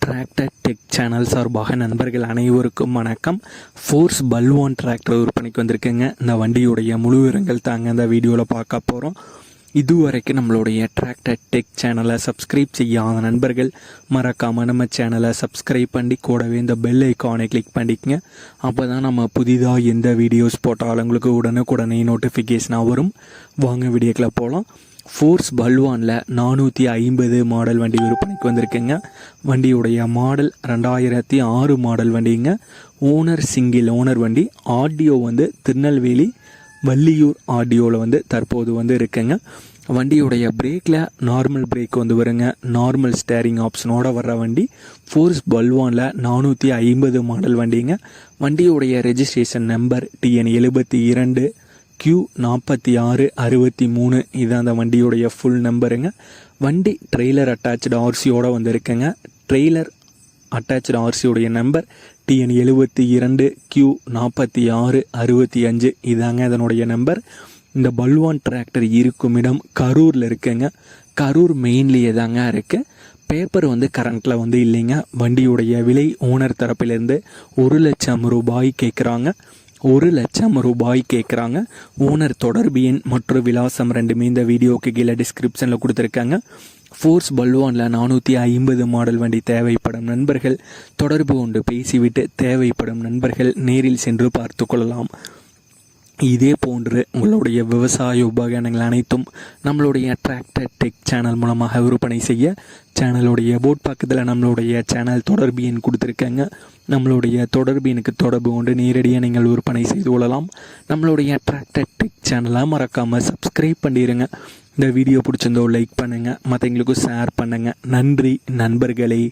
Tractor tech channel சார்பாக நண்பர்கள் அனைவருக்கும் வணக்கம். ஃபோர்ஸ் பல்வான் டிராக்டர் விற்பனைக்கு வந்திருக்குங்க. இந்த வண்டியுடைய முழு விவரங்கள் தாங்க இந்த வீடியோவில் பார்க்க போகிறோம். இதுவரைக்கும் நம்மளுடைய டிராக்டர் டெக் சேனலை சப்ஸ்கிரைப் செய்யாத நண்பர்கள் மறக்காமல் நம்ம சேனலை சப்ஸ்கிரைப் பண்ணி கூடவே இந்த பெல் ஐக்கானை கிளிக் பண்ணிக்கங்க. அப்போ தான் நம்ம புதிதாக எந்த வீடியோஸ் போட்டாலும் உங்களுக்கு உடனுக்குடனே நோட்டிஃபிகேஷனாக வரும். வாங்க வீடியோக்கில் போகலாம். ஃபோர்ஸ் பல்வானில் 450 மாடல் வண்டி விற்பனைக்கு வந்திருக்குங்க. வண்டியுடைய மாடல் 2006 மாடல் வண்டிங்க. ஓனர் சிங்கிள் ஓனர் வண்டி. ஆடியோ திருநெல்வேலி வள்ளியூர் ஆடியோவில் தற்போது இருக்குங்க. வண்டியுடைய பிரேக்கில் நார்மல் பிரேக் வருங்க. நார்மல் ஸ்டேரிங் ஆப்ஷனோட வர்ற வண்டி ஃபோர்ஸ் பல்வானில் 450 மாடல் வண்டிங்க. வண்டியுடைய ரெஜிஸ்ட்ரேஷன் நம்பர் TN 72 Q4663. இது அந்த வண்டியுடைய ஃபுல் நம்பருங்க. வண்டி ட்ரெய்லர் அட்டாச்சு ஆர்சியோட இருக்குங்க. ட்ரெய்லர் அட்டாச்சு ஆர்சியோடைய நம்பர் TN 72 Q4665. இதாங்க இதனுடைய நம்பர். இந்த பல்வான் டிராக்டர் இருக்கும் இடம் கரூரில் இருக்குங்க. கரூர் மெயின்லேயே தாங்க இருக்குது. பேப்பர் கரண்ட்டில் இல்லைங்க. வண்டியுடைய விலை ஓனர் தரப்பிலிருந்து 1 லட்சம் ரூபாய் கேட்குறாங்க. 1 லட்சம் ரூபாய் கேட்குறாங்க. ஓனர் தொடர்பு எண் மற்றும் விலாசம் ரெண்டுமே இந்த வீடியோக்கு கீழே டிஸ்கிரிப்ஷனில் கொடுத்துருக்காங்க. ஃபோர்ஸ் பல்வானில் 450 மாடல் வண்டி தேவைப்படும் நண்பர்கள் தொடர்பு கொண்டு பேசிவிட்டு தேவைப்படும் நண்பர்கள் நேரில் சென்று பார்த்து கொள்ளலாம். இதே போன்று உங்களுடைய விவசாய உபகரணங்கள் அனைத்தும் நம்மளுடைய டிராக்டர் டெக் சேனல் மூலமாக விற்பனை செய்ய சேனலுடைய போர்ட் பக்கத்தில் நம்மளுடைய சேனல் தொடர்பு எண் கொடுத்துருக்காங்க. நம்மளுடைய தொடர்பு எண்ணுக்கு தொடர்பு கொண்டு நேரடியாக நீங்கள் விற்பனை செய்து கொள்ளலாம். நம்மளுடைய டிராக்டர் டெக் சேனலை மறக்காமல் சப்ஸ்கிரைப் பண்ணிடுங்க. இந்த வீடியோ பிடிச்சிருந்தோ லைக் பண்ணுங்கள், மற்றவங்களுக்கும் ஷேர் பண்ணுங்கள். நன்றி நண்பர்களே.